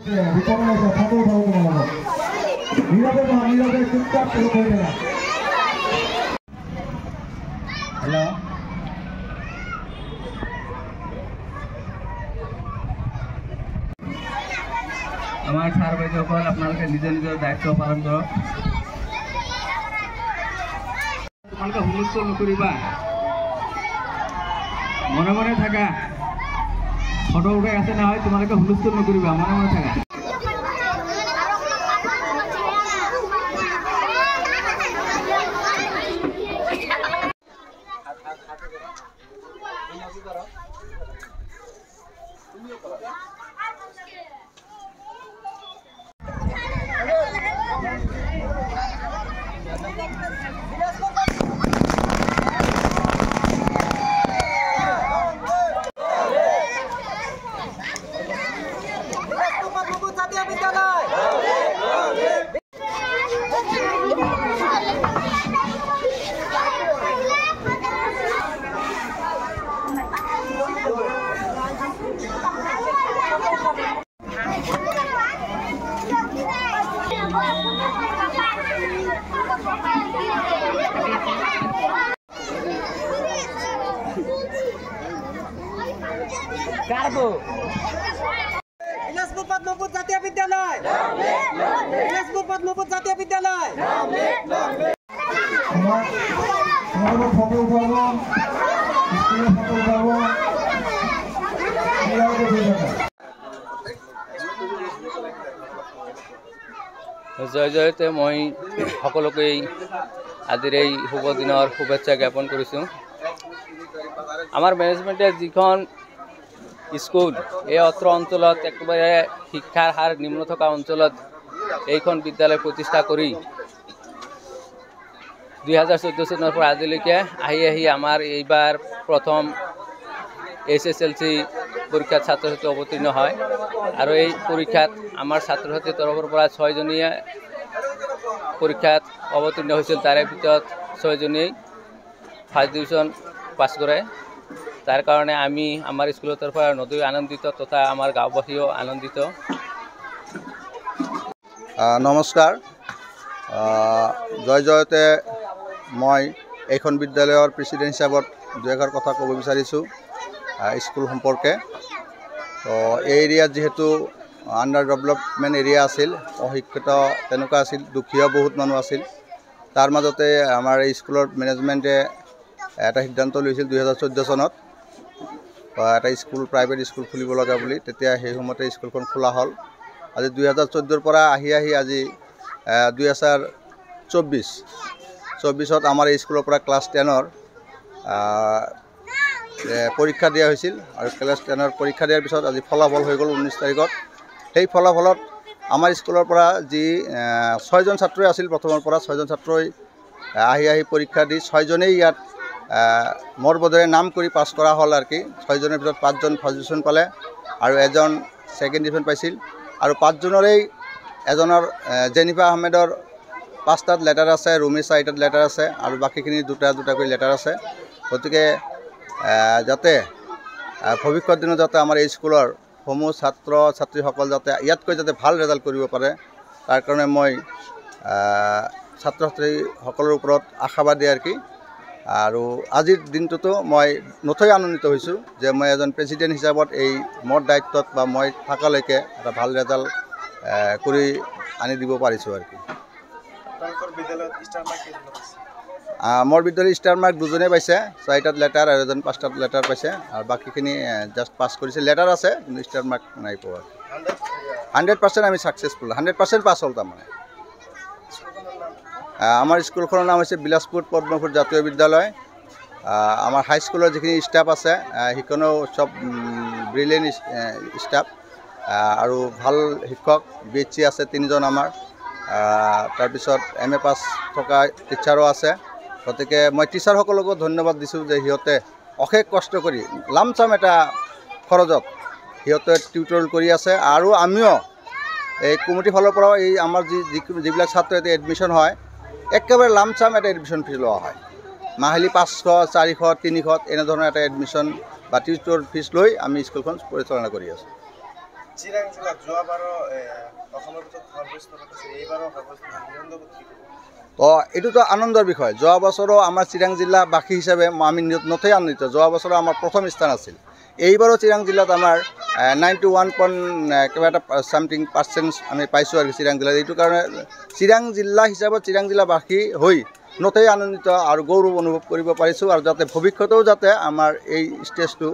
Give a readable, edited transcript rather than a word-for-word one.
Hello আমার সার ভাই সকল আপনাদের নিজ নিজের দায়িত্ব পালন করো তোমাকে হুলস্থুল নকরিবা মনে মনে থাকা ফটো উঠে আছে না হয় তোমাকে হুলস্থুল নকরিবা মনে মনে থাকা Karbo Ilaspur Padmapur Jatiya Vidyalay Ilaspur Padmapur Jatiya Vidyalay Amar photo uthabo school photo uthabo জয় জয়তে মই সকলোকেই আজিৰ এই শুভ দিনৰ শুভেচ্ছা জ্ঞাপন কৰিছোঁ আমাৰ মেনেজমেণ্টে যিখন স্কুল এই অত্ৰ অঞ্চলত একেবাৰে শিক্ষাৰ হাৰ নিম্ন থাকা অঞ্চলত এইখন বিদ্যালয় প্ৰতিষ্ঠা কৰি 2014 চনৰ পৰা আজিলৈকে আহি আমাৰ এইবাৰ প্ৰথম SSLC পৰীক্ষাত ছাত্ৰ ছাত্ৰী অৱতীৰ্ণ হয় আৰু এই পৰীক্ষাত আমাৰ ছাত্ৰ ছাত্ৰীৰ তৰফৰ পৰা 6 জনীয়ে পৰীক্ষাত অৱতীৰ্ণ হৈছিল তাৰে ভিতৰত 6 জনী ফাৰ্ষ্ট ডিভিজন পাছ কৰে তাৰ কাৰণে আমি আমাৰ স্কুলেৰ তৰফে নদী আনন্দিত তথা আমাৰ গাঁওবাসীও আনন্দিত নমস্কাৰ জয় জয়তে মই এইখন বিদ্যালয়ৰ প্ৰেসিডেন্ট হিচাপত দুএষাৰ কথা ক'ব বিচাৰিছোঁ স্কুল সম্পৰ্কে তো এই এৰিয়াত যেহেতু আন্ডাৰ ডেভেলপমেণ্ট এৰিয়া আছিল অশিক্ষিত তেনেকুৱা আছিল দুখীয়া বহুত মানুহ আছিল তাৰ মাজতে আমাৰ এই স্কুলৰ মেনেজমেণ্টে এটা সিদ্ধান্ত লৈছিল 2014 চনত এটা স্কুল প্ৰাইভেট স্কুল খুলিব লগা বুলি তেতিয়া সেই সময়তে স্কুলখন খোলা হ'ল আজি 2014 পৰা আহি আজি 2024 আমাৰ এই স্কুলৰ পৰা ক্লাছ 10ৰ পৰীক্ষা দিয়া হৈছিল আৰু ক্লাছ 10ৰ পৰীক্ষা দিয়াৰ পিছত আজি ফলাফল হৈ গ'ল 19 তাৰিখত সেই ফলাফলত আমাৰ স্কুলৰ পৰা যি 6 জন ছাত্ৰই আছিল প্ৰথমৰ পৰা 6 জন ছাত্ৰই আহি পৰীক্ষা দি 6 জনেই ইয়াত মোৰ বদৰে নাম কৰি পাছ কৰা হ'ল আৰু কি 6 জনৰ ভিতৰত 5 জন ফাৰ্ষ্ট ডিভিজন পালে আৰু এজন সেকেন্ড ডিভিজন পাইছিল আৰু 5 জনৰেই এজনৰ জেনিফা আহমেদৰ 5টাত লেটাৰ আছে ৰুমি 4টাত লেটাৰ আছে আৰু বাকিখিনি দুটা কৰি লেটাৰ আছে গতিকে যাতে ভৱিষ্যত দিনত যাতে আমাৰ এই স্কুলৰ সমূহ ছাত্ৰ ছাত্ৰীসকল যাতে ইয়াতকৈ যাতে ভাল ৰিজাল্ট কৰিব পাৰে তাৰ কাৰণে মই ছাত্ৰ ছাত্ৰীসকলৰ ওপৰত আশাবাদী আৰু কি আৰু আজিৰ দিনটোতো মই নথৈ আনন্দিত হৈছোঁ যে মই এজন প্ৰেসিডেন্ট হিচাপত এই মোৰ দায়িত্বত বা মই থাকালৈকে এটা ভাল ৰিজাল্ট কৰি আনি দিব পাৰিছোঁ আৰু কি মোৰ বিদ্যালয়ত ষ্টাৰ মাৰ্ক দুজনে পাইছে 4টাত লেটাৰ আৰু এজন 5টাত লেটাৰ পাইছে আৰু বাকিখিনি জাষ্ট পাছ কৰিছে লেটাৰ আছে কিন্তু ষ্টাৰ মাৰ্ক নাই পোৱা 100% আমি সাকসেসফুল 100% পাছ হ'ল তাৰমানে আমাৰ স্কুলখনৰ নাম হৈছে বিলাসপুৰ পদ্মপুৰ জাতীয় বিদ্যালয় আমাৰ হাই স্কুলৰ যিখিনি ষ্টাফ আছে সেইখনো সব ব্ৰিলিয়েণ্ট ষ্টাফ আৰু ভাল শিক্ষক BHC আছে 3 জন আমাৰ তাৰপিছত MA পাছ থকা টিচাৰো আছে গতিকে মই টিচাৰসকলকো ধন্যবাদ দিছোঁ যে সিহঁতে অশেষ কষ্ট কৰি লামচাম এটা খৰচত সিহঁতে টিউটৰিয়েল কৰি আছে আৰু আমিও এই কমিটি ফালৰ পৰা এই আমাৰ যিবিলাক ছাত্ৰ এতিয়া এডমিশ্যন হয় একেবাৰে লামচাম এটা এডমিশ্যন ফিজ লোৱা হয় মাহিলী 500 400 300 এনেধৰণৰ এটা এডমিশ্যন বা টিউটৰ ফিজ লৈ আমি স্কুলখন পৰিচালনা কৰি আছোঁ চিৰাং জিলাত যোৱাবাৰো অসমৰ ভিতৰত সৰ্বোচ্চ পাইছে, এইবাৰো সৰ্বোচ্চ তো এইটোতো আনন্দৰ বিষয়। যোৱা বছৰো আমাৰ চিৰাং জিলাবাসী হিচাপে আমি নথৈ আনন্দিত। যোৱা বছৰো আমাৰ প্ৰথম স্থান আছিল। এইবাৰো চিৰাং জিলাত আমাৰ 91 কিবা এটা সামথিং% আমি পাইছোঁ আৰু চিৰাং জিলাত। এইটো কাৰণে চিৰাং জিলা হিচাপত চিৰাং জিলাবাসী হৈ নথৈ আনন্দিত আৰু গৌৰৱ অনুভৱ কৰিব পাৰিছোঁ, আৰু যাতে ভৱিষ্যতেও যাতে আমাৰ এই ষ্টেজটো